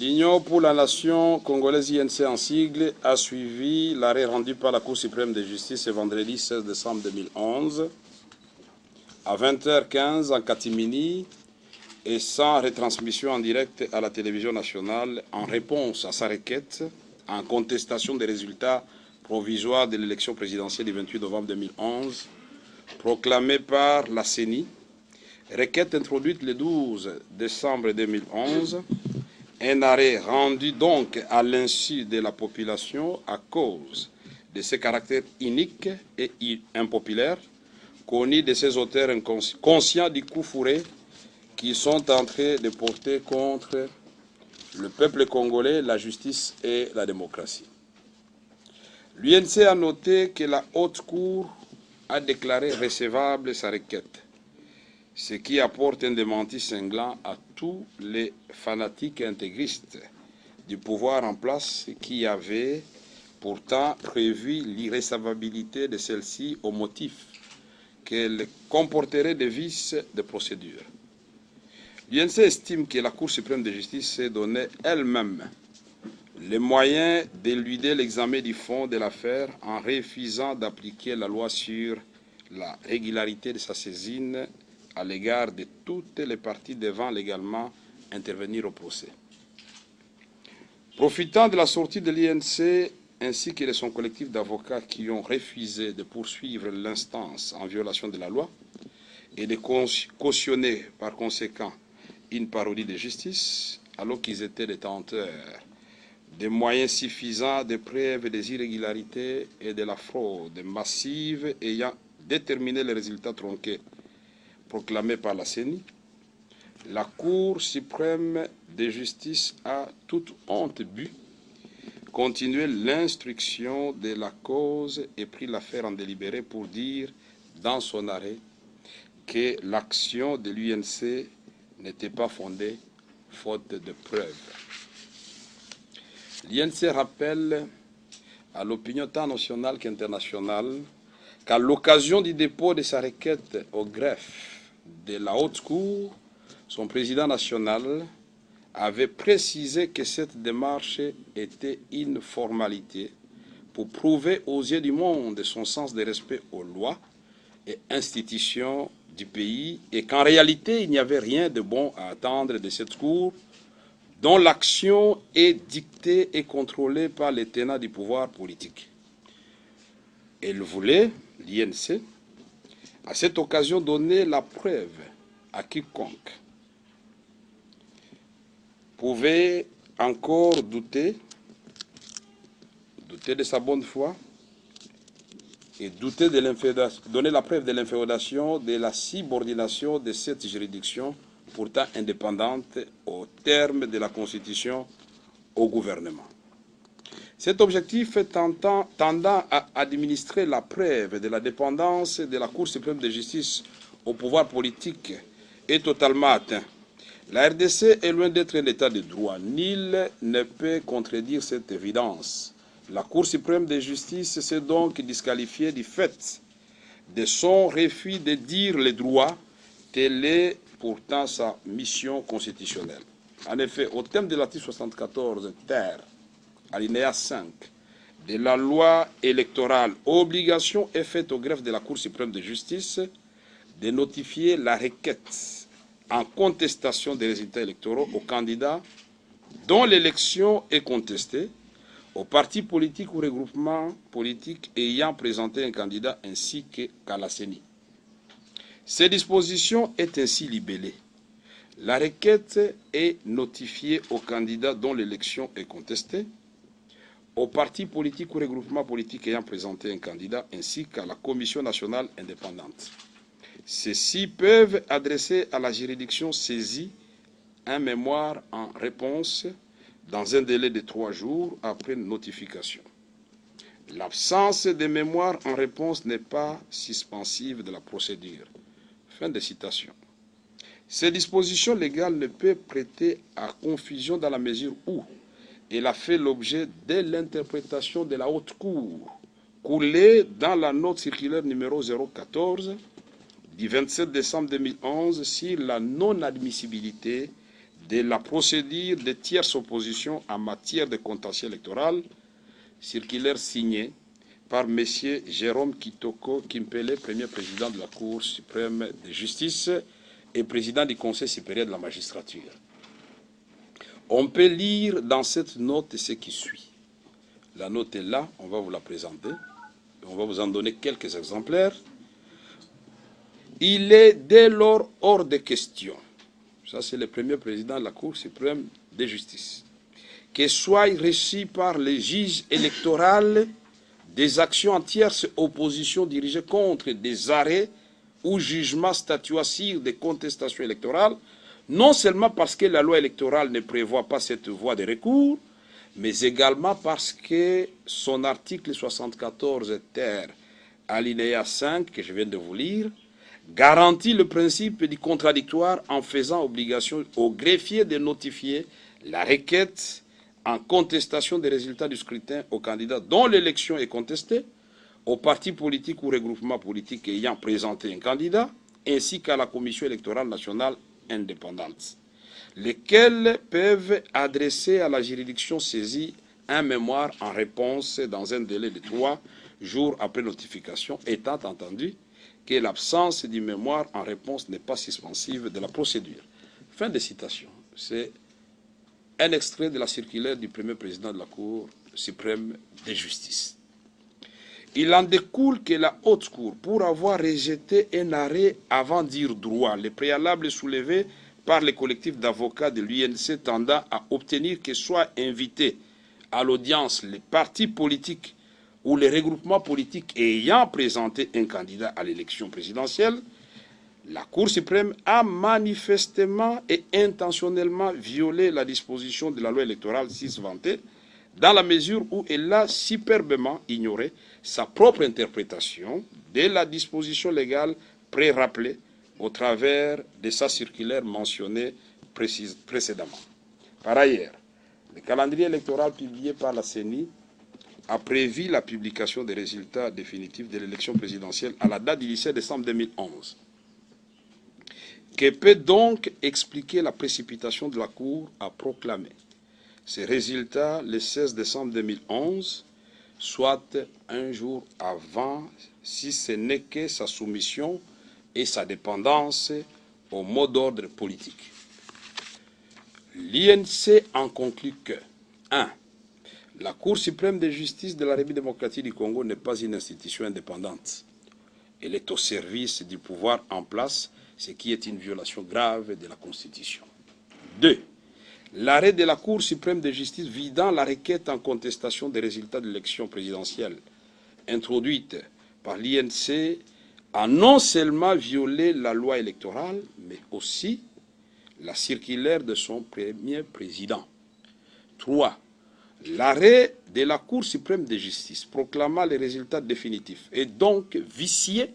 L'Union pour la nation congolaise INC en sigle a suivi l'arrêt rendu par la Cour suprême de justice ce vendredi 16 décembre 2011 à 20h15 en catimini et sans retransmission en direct à la télévision nationale en réponse à sa requête en contestation des résultats provisoires de l'élection présidentielle du 28 novembre 2011 proclamée par la CENI, requête introduite le 12 décembre 2011, un arrêt rendu donc à l'insu de la population à cause de ses caractères iniques et impopulaires, connus de ses auteurs conscients du coup fourré qu'ils sont en train de porter contre le peuple congolais, la justice et la démocratie. L'UNC a noté que la Haute Cour a déclaré recevable sa requête, ce qui apporte un démenti cinglant à tous les fanatiques intégristes du pouvoir en place qui avaient pourtant prévu l'irrecevabilité de celle-ci au motif qu'elle comporterait des vices de procédure. L'UNC estime que la Cour suprême de justice s'est donné elle-même les moyens d'éluder l'examen du fond de l'affaire en refusant d'appliquer la loi sur la régularité de sa saisine à l'égard de toutes les parties devant légalement intervenir au procès. Profitant de la sortie de l'INC ainsi que de son collectif d'avocats qui ont refusé de poursuivre l'instance en violation de la loi et de cautionner par conséquent une parodie de justice, alors qu'ils étaient détenteurs des moyens suffisants de preuve des irrégularités et de la fraude massive ayant déterminé les résultats tronqués proclamés par la CENI, la Cour suprême de justice a toute honte but continué l'instruction de la cause et pris l'affaire en délibéré pour dire dans son arrêt que l'action de l'UNC n'était pas fondée faute de preuves. L'INC rappelle à l'opinion tant nationale qu'internationale qu'à l'occasion du dépôt de sa requête au greffe de la Haute Cour, son président national avait précisé que cette démarche était une formalité pour prouver aux yeux du monde son sens de respect aux lois et institutions du pays et qu'en réalité il n'y avait rien de bon à attendre de cette Cour dont l'action est dictée et contrôlée par les tenants du pouvoir politique. Elle voulait, l'INC, à cette occasion donner la preuve à quiconque pouvait encore douter de sa bonne foi et douter de donner la preuve de l'inféodation, de la subordination de cette juridiction pourtant indépendante au terme de la Constitution au gouvernement. Cet objectif tendant à administrer la preuve de la dépendance de la Cour suprême de justice au pouvoir politique est totalement atteint. La RDC est loin d'être un état de droit. Nul ne peut contredire cette évidence. La Cour suprême de justice s'est donc disqualifiée du fait de son refus de dire le droit, telle est pourtant sa mission constitutionnelle. En effet, au terme de l'article 74 ter, alinéa 5 de la loi électorale, obligation est faite au greffe de la Cour suprême de justice de notifier la requête en contestation des résultats électoraux aux candidats dont l'élection est contestée, aux partis politiques ou regroupements politiques ayant présenté un candidat ainsi qu'à la CENI. Cette disposition est ainsi libellée. La requête est notifiée aux candidats dont l'élection est contestée, aux partis politiques ou regroupements politiques ayant présenté un candidat ainsi qu'à la Commission nationale indépendante. Ceux-ci peuvent adresser à la juridiction saisie un mémoire en réponse dans un délai de 3 jours après notification. L'absence de mémoire en réponse n'est pas suspensive de la procédure. Fin de citation. Ces dispositions légales ne peuvent prêter à confusion dans la mesure où elle a fait l'objet de l'interprétation de la Haute Cour, coulée dans la note circulaire numéro 014 du 27 décembre 2011 sur la non-admissibilité de la procédure de tierce opposition en matière de contentieux électoral, circulaire signée par M. Jérôme Kitoko Kimpele, premier président de la Cour suprême de justice et président du Conseil supérieur de la magistrature. On peut lire dans cette note ce qui suit. La note est là, on va vous la présenter. On va vous en donner quelques exemplaires. Il est dès lors hors de question, ça c'est le premier président de la Cour suprême de justice, que soient reçus par les juges électoraux des actions en tierce opposition dirigées contre des arrêts ou jugements statuant sur des contestations électorales, non seulement parce que la loi électorale ne prévoit pas cette voie de recours, mais également parce que son article 74 ter, alinéa 5, que je viens de vous lire, garantit le principe du contradictoire en faisant obligation au greffier de notifier la requête en contestation des résultats du scrutin aux candidats dont l'élection est contestée, aux partis politiques ou regroupements politiques ayant présenté un candidat, ainsi qu'à la Commission électorale nationale indépendante, lesquels peuvent adresser à la juridiction saisie un mémoire en réponse dans un délai de 3 jours après notification, étant entendu que l'absence du mémoire en réponse n'est pas suspensive de la procédure. Fin de citation. C'est un extrait de la circulaire du premier président de la Cour suprême de justice. Il en découle que la Haute Cour, pour avoir rejeté un arrêt avant dire droit, les préalables soulevés par les collectifs d'avocats de l'UNC tendant à obtenir que soient invités à l'audience les partis politiques ou les regroupements politiques ayant présenté un candidat à l'élection présidentielle, la Cour suprême a manifestement et intentionnellement violé la disposition de la loi électorale 6-20 dans la mesure où elle a superbement ignoré sa propre interprétation de la disposition légale pré-rappelée au travers de sa circulaire mentionnée précédemment. Par ailleurs, le calendrier électoral publié par la CENI a prévu la publication des résultats définitifs de l'élection présidentielle à la date du 17 décembre 2011. Que peut donc expliquer la précipitation de la Cour à proclamer ces résultats le 16 décembre 2011, soit un jour avant, si ce n'est que sa soumission et sa dépendance au mot d'ordre politique. L'INC en conclut que 1. La Cour suprême de justice de la République démocratique du Congo n'est pas une institution indépendante. Elle est au service du pouvoir en place, ce qui est une violation grave de la Constitution. 2. L'arrêt de la Cour suprême de justice vidant la requête en contestation des résultats de l'élection présidentielle introduite par l'INC a non seulement violé la loi électorale, mais aussi la circulaire de son premier président. 3. L'arrêt de la Cour suprême de justice proclamant les résultats définitifs est donc vicié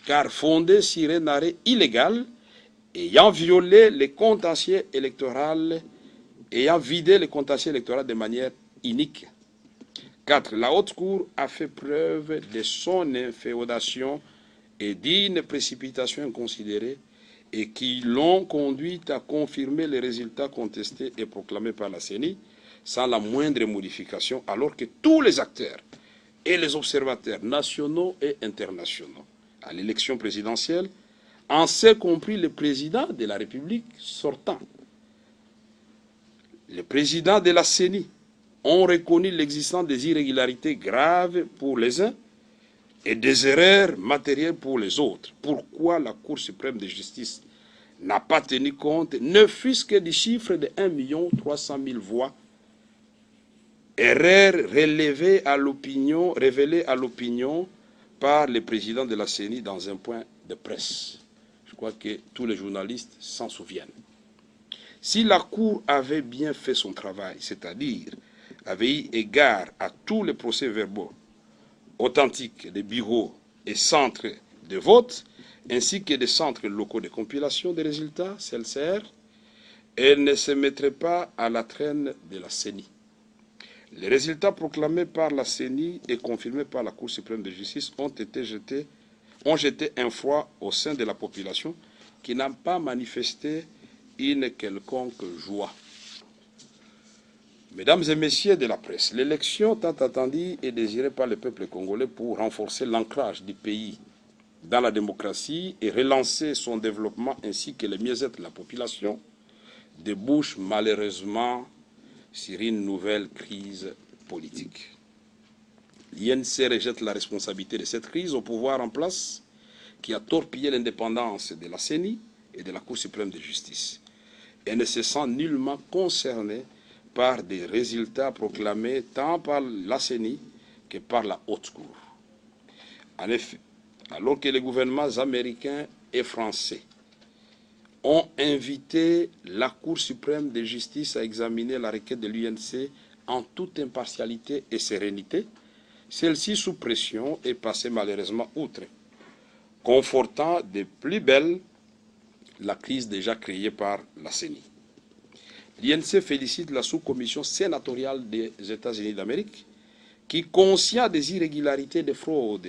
car fondé sur un arrêt illégal ayant violé les contentieux électoraux, ayant vidé les contentieux électoraux de manière inique. 4. La Haute Cour a fait preuve de son inféodation et d'une précipitation inconsidérée et qui l'ont conduit à confirmer les résultats contestés et proclamés par la CENI sans la moindre modification, alors que tous les acteurs et les observateurs nationaux et internationaux à l'élection présidentielle, en ce compris le président de la République sortant, le président de la CENI, ont reconnu l'existence des irrégularités graves pour les uns et des erreurs matérielles pour les autres. Pourquoi la Cour suprême de justice n'a pas tenu compte, ne fût-ce que du chiffre de 1 300 000 voix, erreurs révélées à l'opinion par le président de la CENI dans un point de presse. Je crois que tous les journalistes s'en souviennent. Si la Cour avait bien fait son travail, c'est-à-dire avait eu égard à tous les procès-verbaux authentiques des bureaux et centres de vote, ainsi que des centres locaux de compilation des résultats, CLCR, elle ne se mettrait pas à la traîne de la CENI. Les résultats proclamés par la CENI et confirmés par la Cour suprême de justice ont jeté un froid au sein de la population qui n'a pas manifesté une quelconque joie. Mesdames et messieurs de la presse, l'élection tant attendue et désirée par le peuple congolais pour renforcer l'ancrage du pays dans la démocratie et relancer son développement ainsi que le mieux-être de la population débouche malheureusement sur une nouvelle crise politique. L'INC rejette la responsabilité de cette crise au pouvoir en place qui a torpillé l'indépendance de la CENI et de la Cour suprême de justice et ne se sent nullement concerné par des résultats proclamés tant par la CENI que par la Haute Cour. En effet, alors que les gouvernements américains et français ont invité la Cour suprême de justice à examiner la requête de l'UNC en toute impartialité et sérénité, celle-ci, sous pression, est passée malheureusement outre, confortant de plus belle la crise déjà créée par la CENI. L'INC félicite la sous-commission sénatoriale des États-Unis d'Amérique qui, conscient des irrégularités de fraude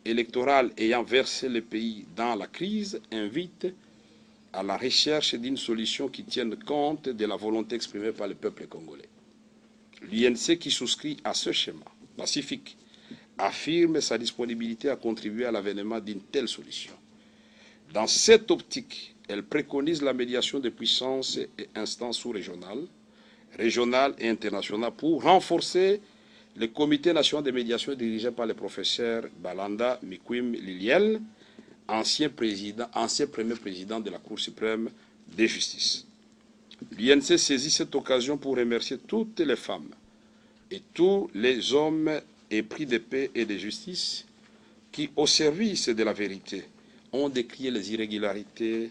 électorale ayant versé le pays dans la crise, invite à la recherche d'une solution qui tienne compte de la volonté exprimée par le peuple congolais. L'INC, qui souscrit à ce schéma pacifique, affirme sa disponibilité à contribuer à l'avènement d'une telle solution. Dans cette optique, elle préconise la médiation des puissances et instances sous-régionales, régionales et internationales pour renforcer le comité national de médiation dirigé par le professeur Balanda Mikwim Liliel, ancien premier président de la Cour suprême de justice. L'INC saisit cette occasion pour remercier toutes les femmes et tous les hommes épris de paix et de justice qui, au service de la vérité, ont décrié les irrégularités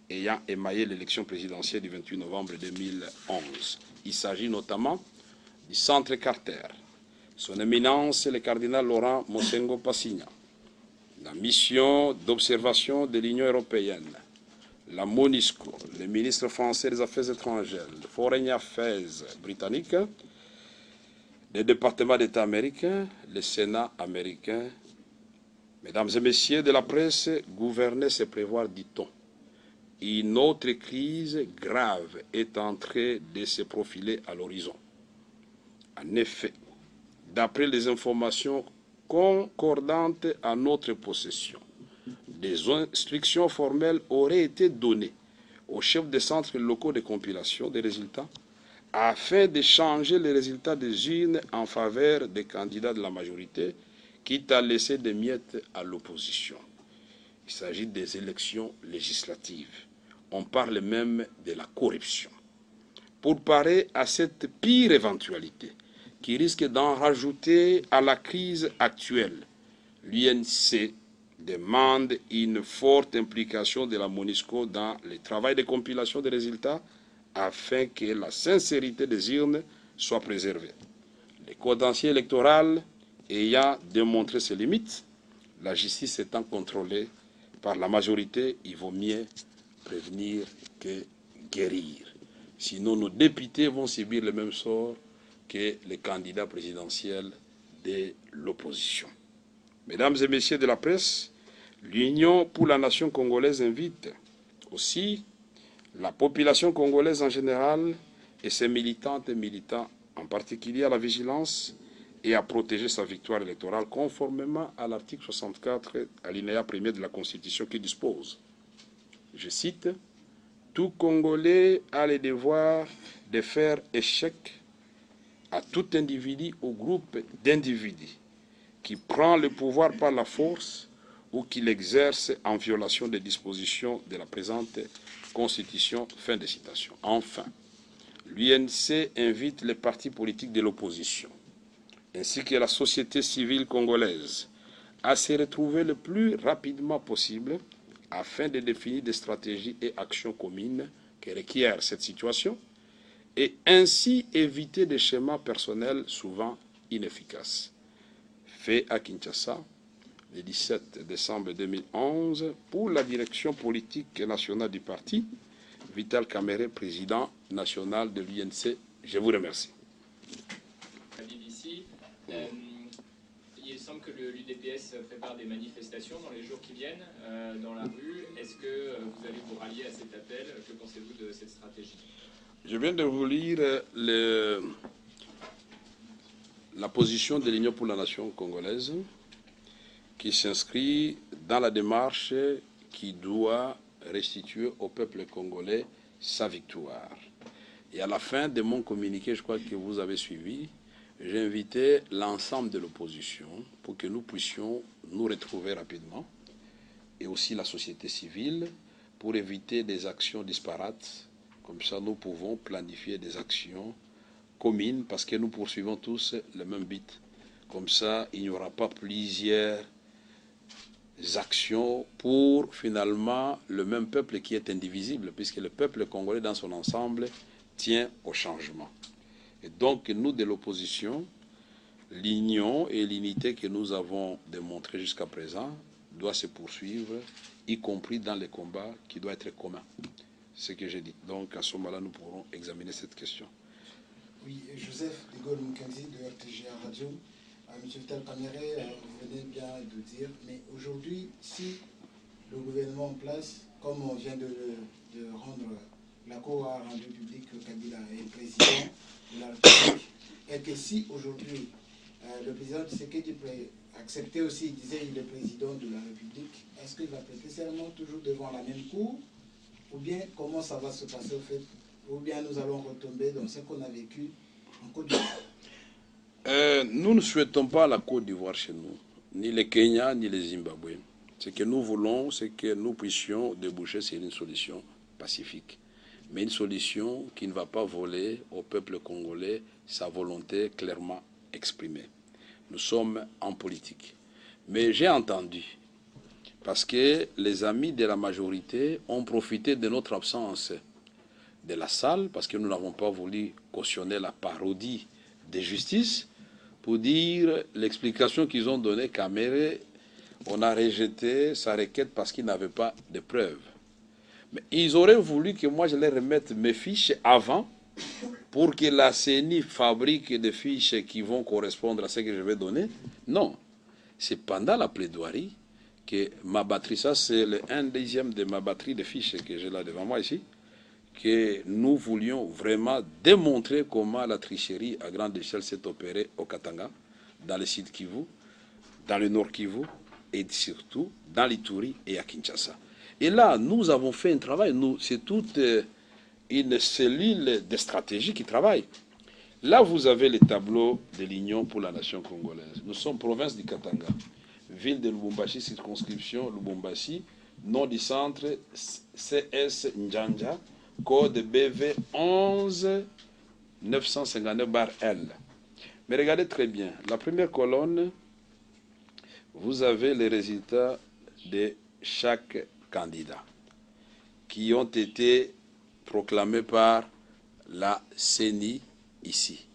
ayant émaillé l'élection présidentielle du 28 novembre 2011. Il s'agit notamment du Centre Carter, son éminence le cardinal Laurent Mosengo Passigna, la mission d'observation de l'Union européenne, la MONUSCO, le ministre français des Affaires étrangères, le Foreign Affairs britannique, le département d'État américain, le Sénat américain. Mesdames et messieurs de la presse, gouverner, c'est prévoir, dit-on. Une autre crise grave est en train de se profiler à l'horizon. En effet, d'après les informations concordantes à notre possession, des instructions formelles auraient été données aux chefs des centres locaux de compilation des résultats afin de changer les résultats des urnes en faveur des candidats de la majorité, quitte à laisser des miettes à l'opposition. Il s'agit des élections législatives. On parle même de la corruption. Pour parer à cette pire éventualité, qui risque d'en rajouter à la crise actuelle, l'UNC demande une forte implication de la MONUSCO dans le travail de compilation des résultats afin que la sincérité des urnes soit préservée. Le contentieux électoral ayant démontré ses limites, la justice étant contrôlée par la majorité, il vaut mieux prévenir que guérir. Sinon, nos députés vont subir le même sort que les candidats présidentiels de l'opposition. Mesdames et messieurs de la presse, l'Union pour la nation congolaise invite aussi la population congolaise en général et ses militantes et militants en particulier à la vigilance et à protéger sa victoire électorale conformément à l'article 64 alinéa 1er de la Constitution qui dispose, je cite, « Tout Congolais a le devoir de faire échec à tout individu ou groupe d'individus qui prend le pouvoir par la force ou qui l'exerce en violation des dispositions de la présente Constitution. » Fin de citation. Enfin, l'UNC invite les partis politiques de l'opposition ainsi que la société civile congolaise à se retrouver le plus rapidement possible afin de définir des stratégies et actions communes que requiert cette situation et ainsi éviter des schémas personnels souvent inefficaces. Fait à Kinshasa, le 17 décembre 2011, pour la direction politique nationale du parti, Vital Kamerhe, président national de l'UNC. Je vous remercie. semble que l'UDPS prépare des manifestations dans les jours qui viennent dans la rue. Est-ce que vous allez vous rallier à cet appel? Que pensez-vous de cette stratégie? Je viens de vous lire la position de l'Union pour la nation congolaise qui s'inscrit dans la démarche qui doit restituer au peuple congolais sa victoire. Et à la fin de mon communiqué, je crois que vous avez suivi, j'ai invité l'ensemble de l'opposition pour que nous puissions nous retrouver rapidement, et aussi la société civile, pour éviter des actions disparates. Comme ça, nous pouvons planifier des actions communes parce que nous poursuivons tous le même but. Comme ça, il n'y aura pas plusieurs actions pour finalement le même peuple qui est indivisible, puisque le peuple congolais dans son ensemble tient au changement. Et donc, nous de l'opposition, l'union et l'unité que nous avons démontrées jusqu'à présent doit se poursuivre, y compris dans les combats qui doivent être communs. C'est ce que j'ai dit. Donc, à ce moment-là, nous pourrons examiner cette question. Oui, Joseph Ligol Mukanzi de RTGA Radio. Monsieur Vital Kamere, vous venez bien de dire, mais aujourd'hui, si le gouvernement en place, comme on vient de rendre, la Cour a rendu public que Kabila est le président de la République, et que si aujourd'hui le président Tshisekedi acceptait aussi, il disait il est président de la République, est-ce qu'il va prêter serment toujours devant la même Cour? Ou bien comment ça va se passer au fait? Ou bien nous allons retomber dans ce qu'on a vécu en Côte d'Ivoire? Nous ne souhaitons pas la Côte d'Ivoire chez nous, ni le Kenya, ni le Zimbabwe. Ce que nous voulons, c'est que nous puissions déboucher sur une solution pacifique. Mais une solution qui ne va pas voler au peuple congolais sa volonté clairement exprimée. Nous sommes en politique. Mais j'ai entendu, parce que les amis de la majorité ont profité de notre absence de la salle, parce que nous n'avons pas voulu cautionner la parodie de justice, pour dire l'explication qu'ils ont donnée qu'à Méré, on a rejeté sa requête parce qu'il n'avait pas de preuves. Mais ils auraient voulu que moi je les remette mes fiches avant pour que la CENI fabrique des fiches qui vont correspondre à ce que je vais donner. Non, c'est pendant la plaidoirie que ma batterie, ça c'est le 1/10 de ma batterie de fiches que j'ai là devant moi ici, que nous voulions vraiment démontrer comment la tricherie à grande échelle s'est opérée au Katanga, dans le sud Kivu, dans le nord Kivu, et surtout dans l'Ituri et à Kinshasa. Et là, nous avons fait un travail, c'est toute une cellule de stratégie qui travaille. Là, vous avez les tableaux de l'Union pour la nation congolaise. Nous sommes province du Katanga, ville de Lubumbashi, circonscription Lubumbashi, nom du centre CS Njanja, code BV 11 959-L. Mais regardez très bien, la première colonne, vous avez les résultats de chaque candidat qui ont été proclamés par la CENI ici,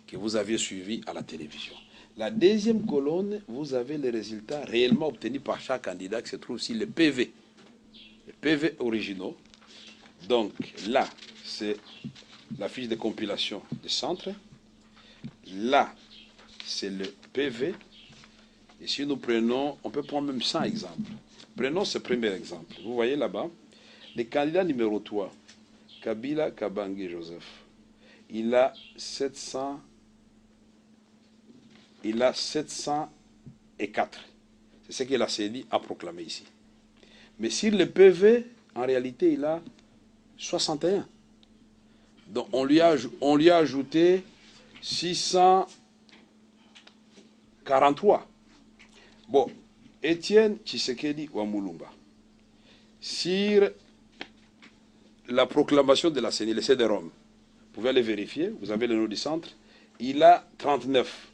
que vous aviez suivi à la télévision. La deuxième colonne, vous avez les résultats réellement obtenus par chaque candidat qui se trouve ici, le PV. Les PV originaux. Donc là, c'est la fiche de compilation des centres. Là, c'est le PV. Et si nous prenons, on peut prendre même 100 exemples. Prenons ce premier exemple. Vous voyez là-bas, le candidat numéro 3, Kabila Kabange Joseph, il a 704. C'est ce que la CENI a proclamé ici. Mais sur le PV, en réalité, il a 61. Donc on lui a ajouté 643. Bon, Étienne Tshisekedi Wamulumba, sur la proclamation de la CENI, le CD-ROM, vous pouvez aller vérifier, vous avez le nom du centre, il a 39.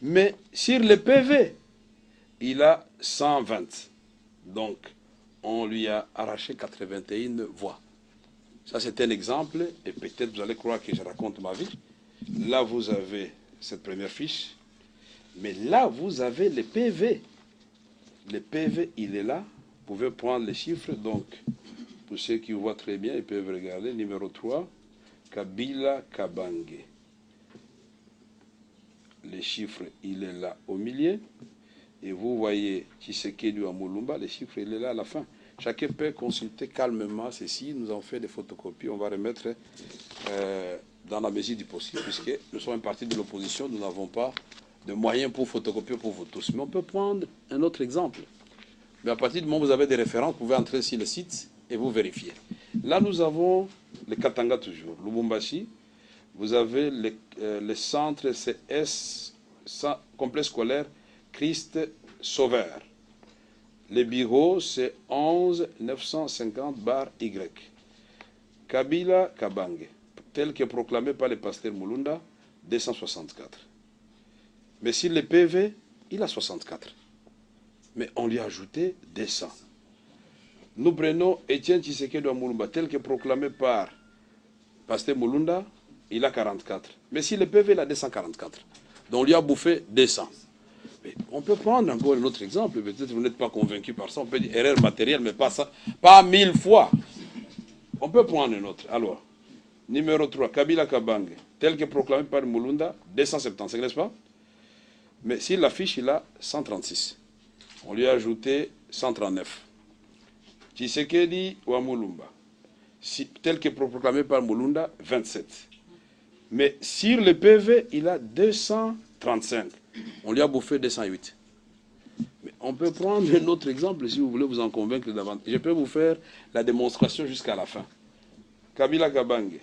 Mais sur le PV, il a 120. Donc, on lui a arraché 81 voix. Ça, c'est un exemple, et peut-être vous allez croire que je raconte ma vie. Là, vous avez cette première fiche, mais là, vous avez le PV. Le PV, il est là. Vous pouvez prendre les chiffres. Donc, pour ceux qui voient très bien, ils peuvent regarder. Numéro 3, Kabila Kabange. les chiffres, il est là au milieu. Et vous voyez Tshisekedi ou Mulumba, les chiffres, il est là à la fin. Chacun peut consulter calmement ceci. Nous avons fait des photocopies. On va remettre dans la mesure du possible, puisque nous sommes un parti de l'opposition. Nous n'avons pas de moyens pour photocopier pour vous tous. Mais on peut prendre un autre exemple. Mais à partir du moment où vous avez des références, vous pouvez entrer sur le site et vous vérifier. Là, nous avons le Katanga toujours, Lubumbashi. Vous avez le centre CS, complexe scolaire Christ Sauveur. Les bureaux, c'est 11 950-Y. Kabila Kabange, tel que proclamé par le pasteur Mulunda, 264. Mais s'il est PV, il a 64. Mais on lui a ajouté 200. Nous prenons Etienne Tshisekedi Mulumba, tel que proclamé par pasteur Mulunda, il a 44. Mais s'il est PV, il a 244. Donc on lui a bouffé 200. Mais on peut prendre encore un autre exemple. Peut-être que vous n'êtes pas convaincu par ça. On peut dire erreur matérielle, mais pas ça, pas 1000 fois. On peut prendre un autre. Alors, numéro 3, Kabila Kabange, tel que proclamé par Mulunda, 275, n'est-ce pas? Mais s'il l'affiche, il a 136. On lui a ajouté 139. Tshisekedi ou Mulumba, tel que proclamé par Mulunda, 27. Mais sur le PV, il a 235. On lui a bouffé 208. Mais on peut prendre un autre exemple si vous voulez vous en convaincre davantage. Je peux vous faire la démonstration jusqu'à la fin. Kabila Kabange,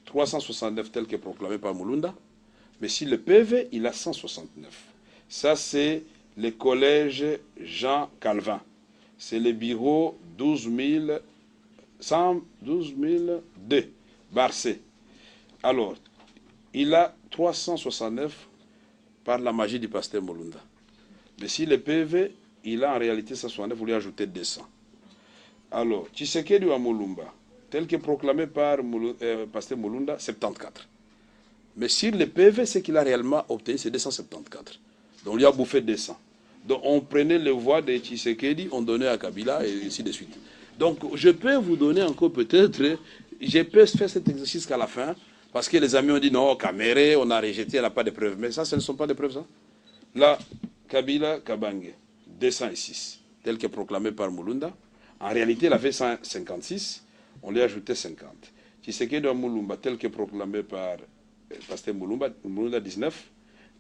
369 tel que proclamé par Mulunda. Mais si le PV, il a 169. Ça, c'est le collège Jean Calvin. C'est le bureau 12002, Barcé. Alors, il a 369 par la magie du pasteur Mulunda. Mais si le PV, il a en réalité 169, vous lui ajoutez 200. Alors, Tshisekedi ou Mulumba, tel que proclamé par pasteur Mulunda, 74. Mais sur le PV, ce qu'il a réellement obtenu, c'est 274. Donc, on lui a bouffé 200. Donc, on prenait les voix de Tshisekedi, on donnait à Kabila, et ainsi de suite. Donc, je peux vous donner encore peut-être, je peux faire cet exercice qu'à la fin, parce que les amis ont dit non, Kamere, on a rejeté, elle n'a pas de preuves. Mais ça, ce ne sont pas des preuves, ça. Là, Kabila Kabange, 206, tel que proclamé par Mulunda. En réalité, il avait 156, on lui a ajouté 50. Tshisekedi de Mulumba, tel que proclamé par pasteur Mulumba, 19.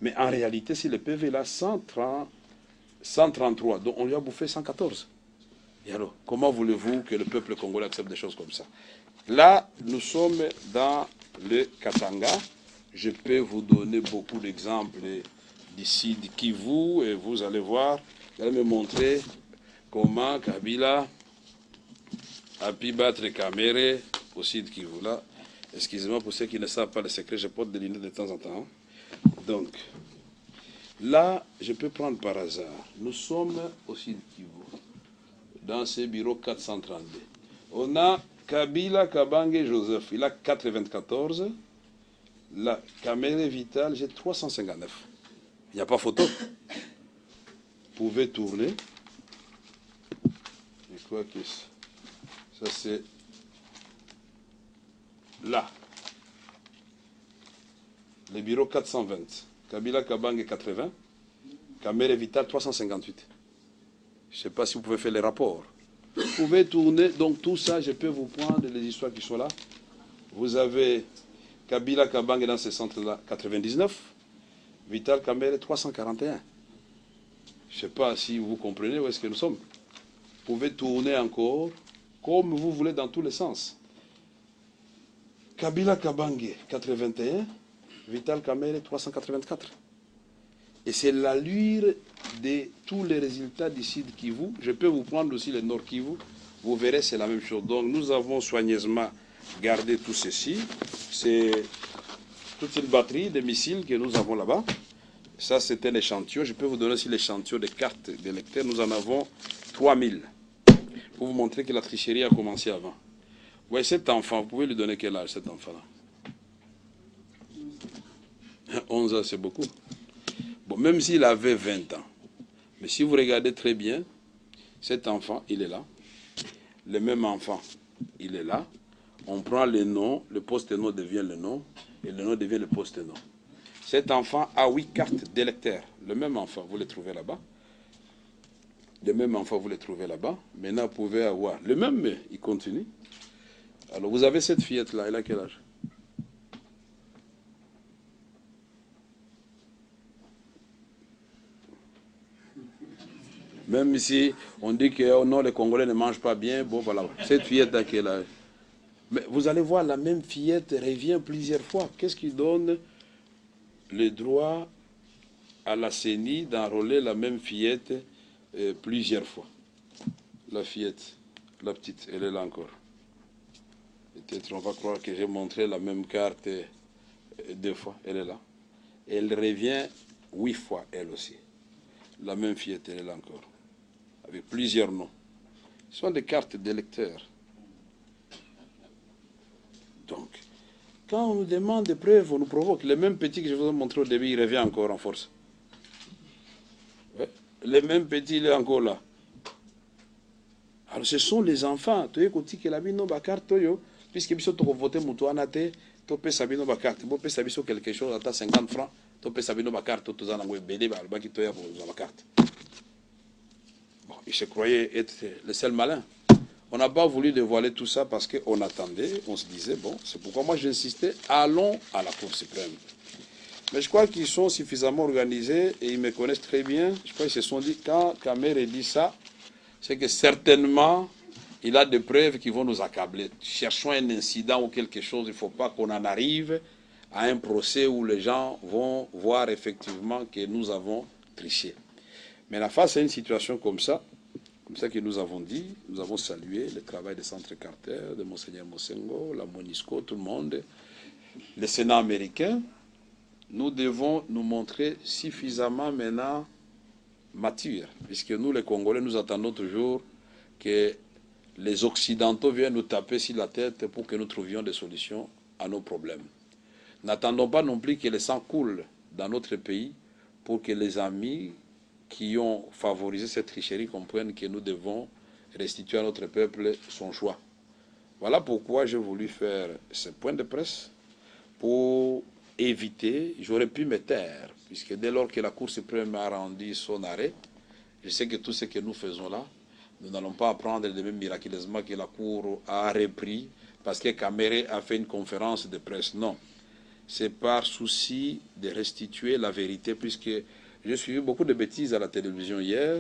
Mais en réalité, si le PV là, 133, donc on lui a bouffé 114. Et alors, comment voulez-vous que le peuple congolais accepte des choses comme ça? Là, nous sommes dans le Katanga. Je peux vous donner beaucoup d'exemples d'ici, de Kivu, et vous allez voir, vous allez me montrer comment Kabila a pu battre Kamere aussi de Kivu. Là, excusez-moi pour ceux qui ne savent pas le secret, je porte des lunettes de temps en temps. Donc, là, je peux prendre par hasard. Nous sommes aussi de Kivu, dans ce bureau 432. On a Kabila Kabange Joseph, il a 94. La Kamere Vital, j'ai 359. Il n'y a pas photo. Vous pouvez tourner. Je crois que ça c'est là. Le bureau 420. Kabila Kabange 80. Kamere Vital 358. Je ne sais pas si vous pouvez faire les rapports. Vous pouvez tourner. Donc tout ça, je peux vous prendre les histoires qui sont là. Vous avez Kabila Kabange dans ce centre-là, 99. Vital Kamere, 341. Je ne sais pas si vous comprenez où est-ce que nous sommes. Vous pouvez tourner encore comme vous voulez dans tous les sens. Kabila Kabange, 81. Vital Kamere, 384. Et c'est l'allure de tous les résultats d'ici de Kivu. Je peux vous prendre aussi le Nord Kivu. Vous verrez, c'est la même chose. Donc, nous avons soigneusement gardé tout ceci. C'est toute une batterie de missiles que nous avons là-bas. Ça, c'était l'échantillon. Je peux vous donner aussi l'échantillon de cartes de lecteurs. Nous en avons 3000. Pour vous montrer que la tricherie a commencé avant. Vous voyez, cet enfant, vous pouvez lui donner quel âge, cet enfant-là? 11 ans, c'est beaucoup. Bon, même s'il avait 20 ans. Mais si vous regardez très bien, cet enfant, il est là. Le même enfant, il est là. On prend le nom, le post-nom devient le nom, et le nom devient le post-nom. Cet enfant a 8 cartes d'électeurs. Le même enfant, vous le trouvez là-bas. Le même enfant, vous le trouvez là-bas. Maintenant, vous pouvez avoir le même, mais il continue. Alors, vous avez cette fillette-là, elle a quel âge? Même si on dit que oh non, les Congolais ne mangent pas bien, bon voilà, cette fillette à quel âge? Mais vous allez voir, la même fillette revient plusieurs fois. Qu'est-ce qui donne le droit à la CENI d'enrôler la même fillette plusieurs fois? La fillette, la petite, elle est là encore. Peut-être on va croire que j'ai montré la même carte 2 fois, elle est là. Elle revient 8 fois, elle aussi. La même fillette, elle est là encore. Avec plusieurs noms. Ce sont des cartes d'électeurs. Donc, quand on nous demande des preuves, on nous provoque. Le même petit que je vous ai montré au début, il revient encore en force. Ouais. Le même petit, il est encore là. Alors, ce sont les enfants. Tu es côté que la bino ba carte yo, puisque biso to voter mutu anate, to pe sabino ba carte. Bo pe sabiso quelque chose à 50 francs, to pe sabino ba carte to zana ngwe bede ba ba ki to ya ba carte. Bon, il se croyait être le seul malin. On n'a pas voulu dévoiler tout ça parce qu'on attendait, on se disait, bon, c'est pourquoi moi j'insistais, allons à la Cour suprême. Mais je crois qu'ils sont suffisamment organisés et ils me connaissent très bien. Je crois qu'ils se sont dit, quand Kamere dit ça, c'est que certainement, il a des preuves qui vont nous accabler. Cherchons un incident ou quelque chose, il ne faut pas qu'on en arrive à un procès où les gens vont voir effectivement que nous avons triché. Mais face à une situation comme ça que nous avons dit, nous avons salué le travail des centres Carter, de Monseigneur Mosengo, la MONUSCO, tout le monde, le Sénat américain. Nous devons nous montrer suffisamment maintenant matures, puisque nous, les Congolais, nous attendons toujours que les Occidentaux viennent nous taper sur la tête pour que nous trouvions des solutions à nos problèmes. N'attendons pas non plus que le sang coule dans notre pays pour que les amis qui ont favorisé cette tricherie comprennent que nous devons restituer à notre peuple son choix. Voilà pourquoi j'ai voulu faire ce point de presse pour éviter, j'aurais pu me taire, puisque dès lors que la Cour suprême a rendu son arrêt, je sais que tout ce que nous faisons là, nous n'allons pas apprendre le même miraculeusement que la Cour a repris parce que Kamere a fait une conférence de presse. Non, c'est par souci de restituer la vérité, puisque j'ai suivi beaucoup de bêtises à la télévision hier.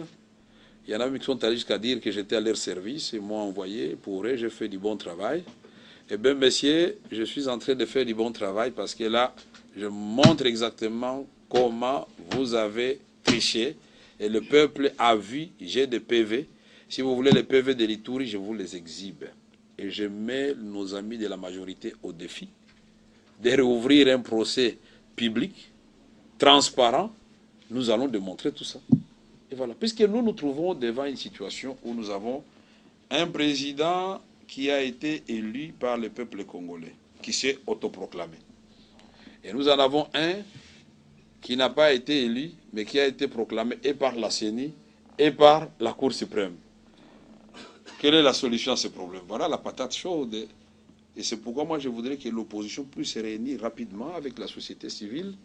Il y en a qui sont allés jusqu'à dire que j'étais à leur service et m'ont envoyé. Pour eux, j'ai fait du bon travail. Eh bien, messieurs, je suis en train de faire du bon travail parce que là, je montre exactement comment vous avez triché. Et le peuple a vu, j'ai des PV. Si vous voulez les PV de l'Ituri, je vous les exhibe. Et je mets nos amis de la majorité au défi de réouvrir un procès public, transparent. Nous allons démontrer tout ça. Et voilà. Puisque nous nous trouvons devant une situation où nous avons un président qui a été élu par le peuple congolais, qui s'est autoproclamé. Et nous en avons un qui n'a pas été élu, mais qui a été proclamé et par la CENI et par la Cour suprême. Quelle est la solution à ce problème? Voilà la patate chaude. Et c'est pourquoi moi je voudrais que l'opposition puisse se réunir rapidement avec la société civile.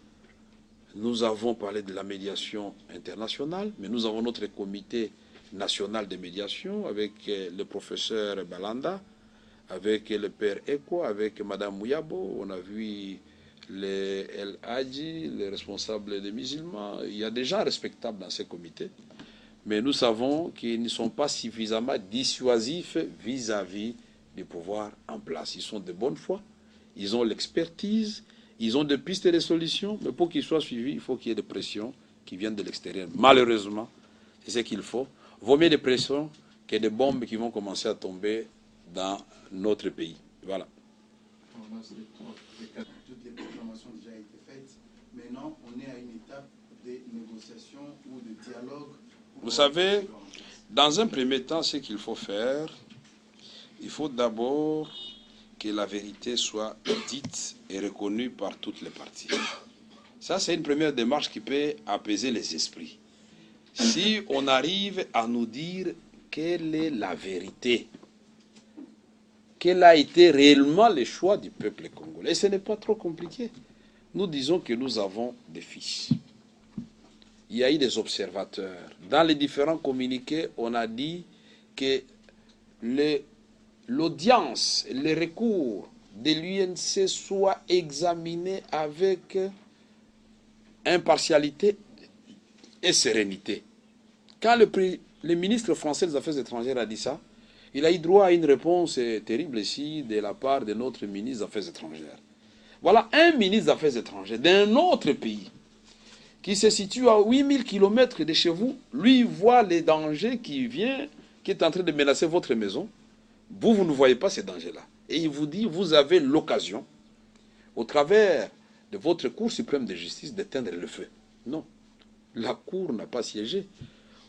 Nous avons parlé de la médiation internationale, mais nous avons notre comité national de médiation avec le professeur Balanda, avec le père Eko, avec Madame Mouyabo. On a vu les El Hadji, les responsables des musulmans. Il y a des gens respectables dans ces comités, mais nous savons qu'ils ne sont pas suffisamment dissuasifs vis-à-vis du pouvoir en place. Ils sont de bonne foi, ils ont l'expertise, ils ont des pistes et des solutions, mais pour qu'ils soient suivis, il faut qu'il y ait des pressions qui viennent de l'extérieur. Malheureusement, c'est ce qu'il faut. Vaut mieux des pressions que des bombes qui vont commencer à tomber dans notre pays. Voilà. Toutes les proclamations ont déjà été faites. Maintenant, on est à une étape de négociation ou de dialogue. Vous savez, dans un premier temps, ce qu'il faut faire, il faut d'abord que la vérité soit dite et reconnue par toutes les parties. Ça, c'est une première démarche qui peut apaiser les esprits. Si on arrive à nous dire quelle est la vérité, quel a été réellement le choix du peuple congolais, et ce n'est pas trop compliqué. nous disons que nous avons des fils. Il y a eu des observateurs. Dans les différents communiqués, on a dit que l'audience, les recours de l'UNC soient examinés avec impartialité et sérénité. Quand le ministre français des Affaires étrangères a dit ça, il a eu droit à une réponse terrible ici de la part de notre ministre des Affaires étrangères. Voilà un ministre des Affaires étrangères d'un autre pays qui se situe à 8000 km de chez vous, lui voit les dangers qui est en train de menacer votre maison. Vous ne voyez pas ces dangers-là. Et il vous dit, vous avez l'occasion, au travers de votre Cour suprême de justice, d'éteindre le feu. Non, la Cour n'a pas siégé.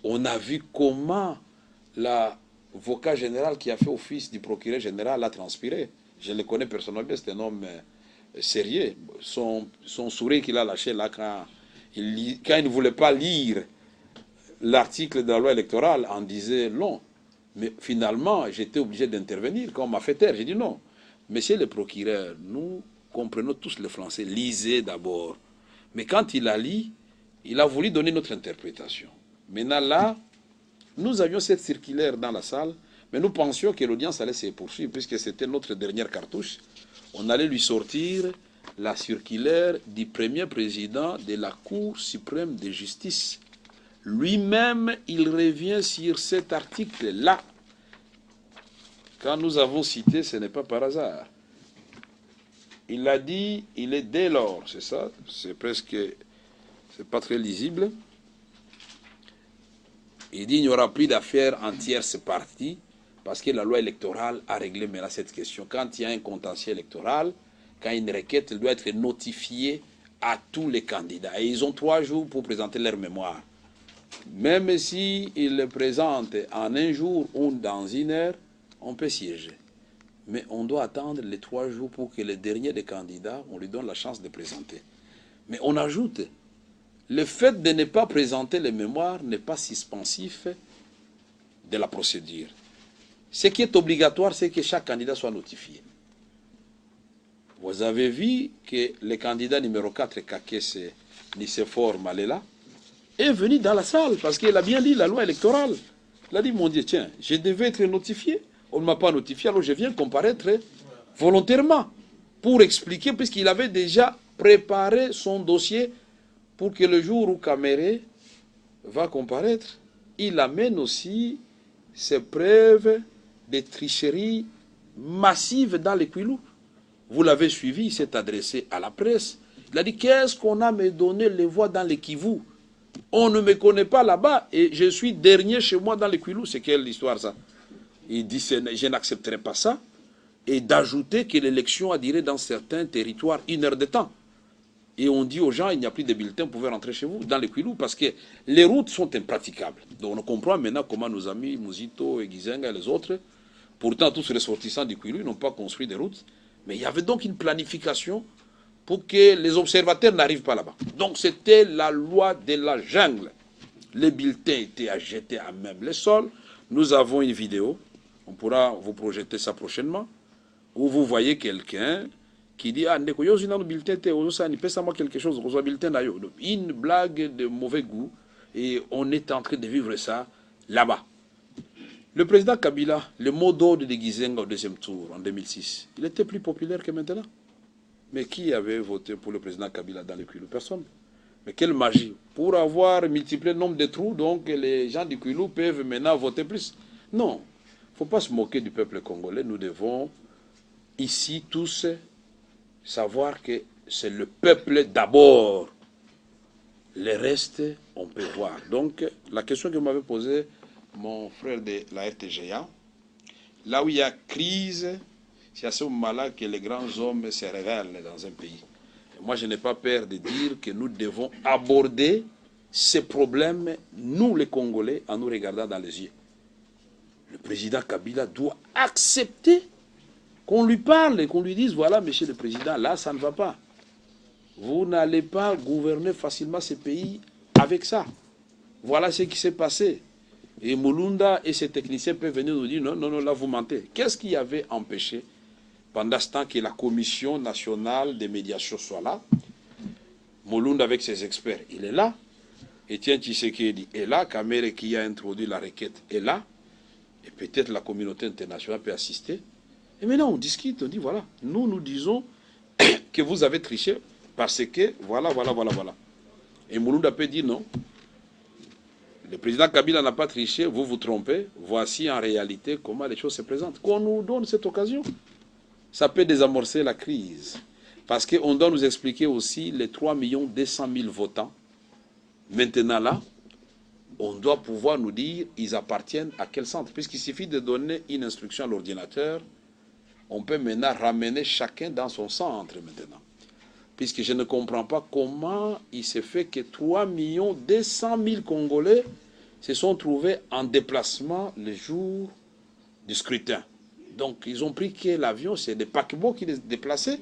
On a vu comment l'avocat général qui a fait office du procureur général a transpiré. Je le connais personnellement, c'est un homme sérieux. Son sourire qu'il a lâché là quand il ne voulait pas lire l'article de la loi électorale en disait non. Mais finalement, j'étais obligé d'intervenir quand on m'a fait taire. J'ai dit non. Monsieur le procureur, nous comprenons tous le français. Lisez d'abord. Mais quand il a lu, il a voulu donner notre interprétation. Maintenant là, nous avions cette circulaire dans la salle, mais nous pensions que l'audience allait se poursuivre puisque c'était notre dernière cartouche. On allait lui sortir la circulaire du premier président de la Cour suprême de justice. Lui-même, il revient sur cet article-là. Quand nous avons cité, ce n'est pas par hasard. Il a dit, il est dès lors, c'est ça, c'est presque, c'est pas très lisible. Il dit, il n'y aura plus d'affaires en tierce partie, parce que la loi électorale a réglé maintenant cette question. Quand il y a un contentieux électoral, quand une requête doit être notifiée à tous les candidats. Et ils ont 3 jours pour présenter leur mémoire. Même s'ils le présentent en un jour ou dans une heure, on peut siéger. Mais on doit attendre les 3 jours pour que le dernier des candidats, on lui donne la chance de présenter. Mais on ajoute, le fait de ne pas présenter les mémoires n'est pas suspensif de la procédure. Ce qui est obligatoire, c'est que chaque candidat soit notifié. Vous avez vu que le candidat numéro 4, Kakese Nicéphore Malela, est venu dans la salle parce qu'il a bien lu la loi électorale. Il a dit, mon Dieu, tiens, je devais être notifié. On ne m'a pas notifié, alors je viens comparaître volontairement pour expliquer, puisqu'il avait déjà préparé son dossier pour que le jour où Caméré va comparaître, il amène aussi ses preuves de tricherie massive dans les Kwilu. Vous l'avez suivi, il s'est adressé à la presse. Il a dit, qu'est-ce qu'on a me donné les voix dans les Kivu? On ne me connaît pas là-bas et je suis dernier chez moi dans les Kwilu. C'est quelle histoire ça? Il dit, je n'accepterai pas ça. Et d'ajouter que l'élection a duré dans certains territoires 1 heure de temps. Et on dit aux gens, il n'y a plus de bulletins, vous pouvez rentrer chez vous, dans les Kwilu, parce que les routes sont impraticables. Donc on comprend maintenant comment nos amis Mouzito et Gizenga et les autres, pourtant tous les ressortissants du Kwilu, n'ont pas construit des routes. Mais il y avait donc une planification pour que les observateurs n'arrivent pas là-bas. Donc c'était la loi de la jungle. Les bulletins étaient à jeter à même le sol. Nous avons une vidéo, on pourra vous projeter ça prochainement, où vous voyez quelqu'un qui dit, ah, moi quelque chose, une blague de mauvais goût, et on est en train de vivre ça là-bas. Le président Kabila, le mot d'ordre de Gizenga au 2e tour, en 2006, il était plus populaire que maintenant. Mais qui avait voté pour le président Kabila dans le Kwilu? Personne. Mais quelle magie! Pour avoir multiplié le nombre de trous, donc les gens du Kwilu peuvent maintenant voter plus. Non, il ne faut pas se moquer du peuple congolais. Nous devons ici tous savoir que c'est le peuple d'abord. Le reste, on peut voir. Donc, la question que vous m'avez posée, mon frère de la RTGA, là où il y a crise, c'est à ce moment-là que les grands hommes se révèlent dans un pays. Et moi, je n'ai pas peur de dire que nous devons aborder ces problèmes, nous les Congolais, en nous regardant dans les yeux. Le président Kabila doit accepter qu'on lui parle et qu'on lui dise, voilà, monsieur le président, là, ça ne va pas. Vous n'allez pas gouverner facilement ce pays avec ça. Voilà ce qui s'est passé. Et Mulunda et ses techniciens peuvent venir nous dire, non, non, non, là, vous mentez. Qu'est-ce qui avait empêché, pendant ce temps que la Commission nationale de médiation soit là, Mulunda avec ses experts, il est là. Etienne Tshisekedi est là. Kamere qui a introduit la requête est là. Et peut-être la communauté internationale peut assister. Et maintenant, on discute, on dit, voilà, nous disons que vous avez triché parce que, voilà. Et Mulunda peut dire non. Le président Kabila n'a pas triché, vous vous trompez. Voici en réalité comment les choses se présentent. Qu'on nous donne cette occasion. Ça peut désamorcer la crise. Parce qu'on doit nous expliquer aussi les 3 200 000 votants. Maintenant là, on doit pouvoir nous dire ils appartiennent à quel centre. Puisqu'il suffit de donner une instruction à l'ordinateur, on peut maintenant ramener chacun dans son centre maintenant. Puisque je ne comprends pas comment il se fait que 3 200 000 Congolais se sont trouvés en déplacement le jour du scrutin. Donc ils ont pris que l'avion, c'est des paquebots qui les déplaçaient.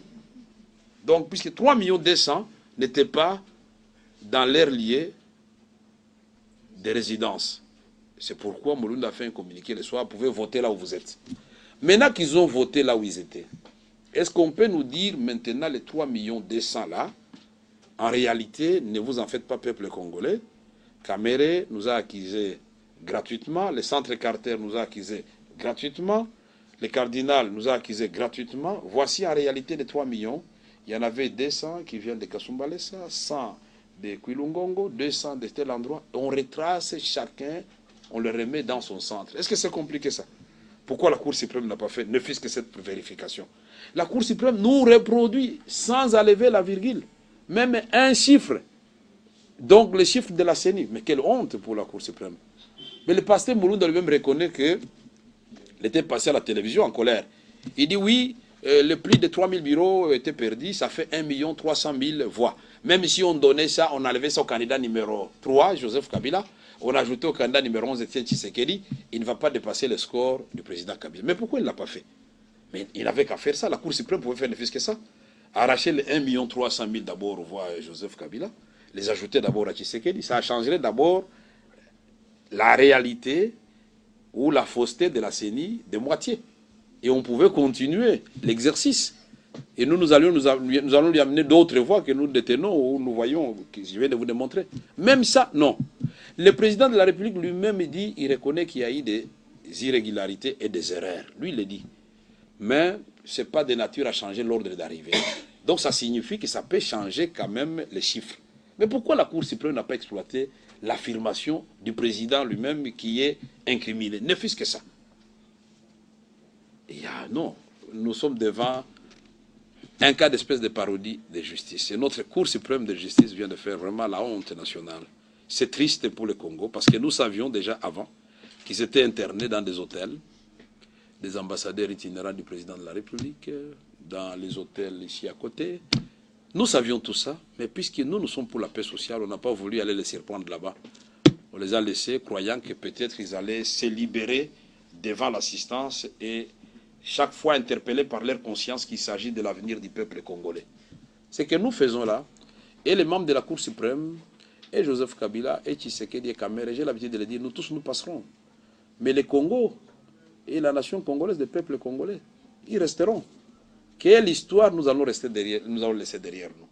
Donc puisque 3 200 n'étaient pas dans l'air lié des résidences. C'est pourquoi Mulunda a fait un communiqué le soir, vous pouvez voter là où vous êtes. Maintenant qu'ils ont voté là où ils étaient, est-ce qu'on peut nous dire maintenant les 3 200 là, en réalité, ne vous en faites pas peuple congolais, Kamere nous a accusés gratuitement, le centre Carter nous a accusés gratuitement, le cardinal nous a accusés gratuitement. Voici en réalité les 3 millions. Il y en avait 200 qui viennent de Kasumbalesa, 100 de Kwilungongo, 200 de tel endroit. On retrace chacun, on le remet dans son centre. Est-ce que c'est compliqué ça? Pourquoi la Cour suprême n'a pas fait, ne fût-ce que cette vérification? La Cour suprême nous reproduit sans enlever la virgule, même un chiffre. Donc le chiffre de la CENI. Mais quelle honte pour la Cour suprême. Mais le pasteur Mulunda lui-même reconnaît qu'il était passé à la télévision en colère. Il dit oui, le plus de 3000 bureaux étaient perdus, ça fait 1 300 000 voix. Même si on donnait ça, on enlevait ça au candidat numéro 3, Joseph Kabila, on ajoutait au candidat numéro 11, Etienne Tshisekedi, il ne va pas dépasser le score du président Kabila. Mais pourquoi il ne l'a pas fait? Mais il n'avait qu'à faire ça, la Cour suprême pouvait faire ne fût-ce que ça. Arracher les 1 300 000 d'abord aux voix Joseph Kabila, les ajouter d'abord à Tshisekedi, ça changerait d'abord la réalité ou la fausseté de la CENI de moitié. Et on pouvait continuer l'exercice. Et nous allons lui amener d'autres voies que nous détenons ou nous voyons, que je viens de vous démontrer. Même ça, non. Le président de la République lui-même dit, il reconnaît qu'il y a eu des irrégularités et des erreurs. Lui, il le dit. Mais ce n'est pas de nature à changer l'ordre d'arrivée. Donc ça signifie que ça peut changer quand même les chiffres. Mais pourquoi la Cour suprême n'a pas exploité l'affirmation du président lui-même qui est incriminé? Ne fût-ce que ça. Non, nous sommes devant un cas d'espèce de parodie de justice. Et notre Cour suprême de justice vient de faire vraiment la honte nationale. C'est triste pour le Congo parce que nous savions déjà avant qu'ils étaient internés dans des hôtels, des ambassadeurs itinérants du président de la République, dans les hôtels ici à côté. Nous savions tout ça, mais puisque nous sommes pour la paix sociale, on n'a pas voulu aller les surprendre là-bas. On les a laissés croyant que peut-être ils allaient se libérer devant l'assistance et chaque fois interpellés par leur conscience qu'il s'agit de l'avenir du peuple congolais. Ce que nous faisons là, et les membres de la Cour suprême, et Joseph Kabila, et Tshisekedi et Kamere, j'ai l'habitude de le dire, nous tous nous passerons. Mais le Congo et la nation congolaise, le peuple congolais, ils resteront. Quelle histoire nous allons laisser derrière nous?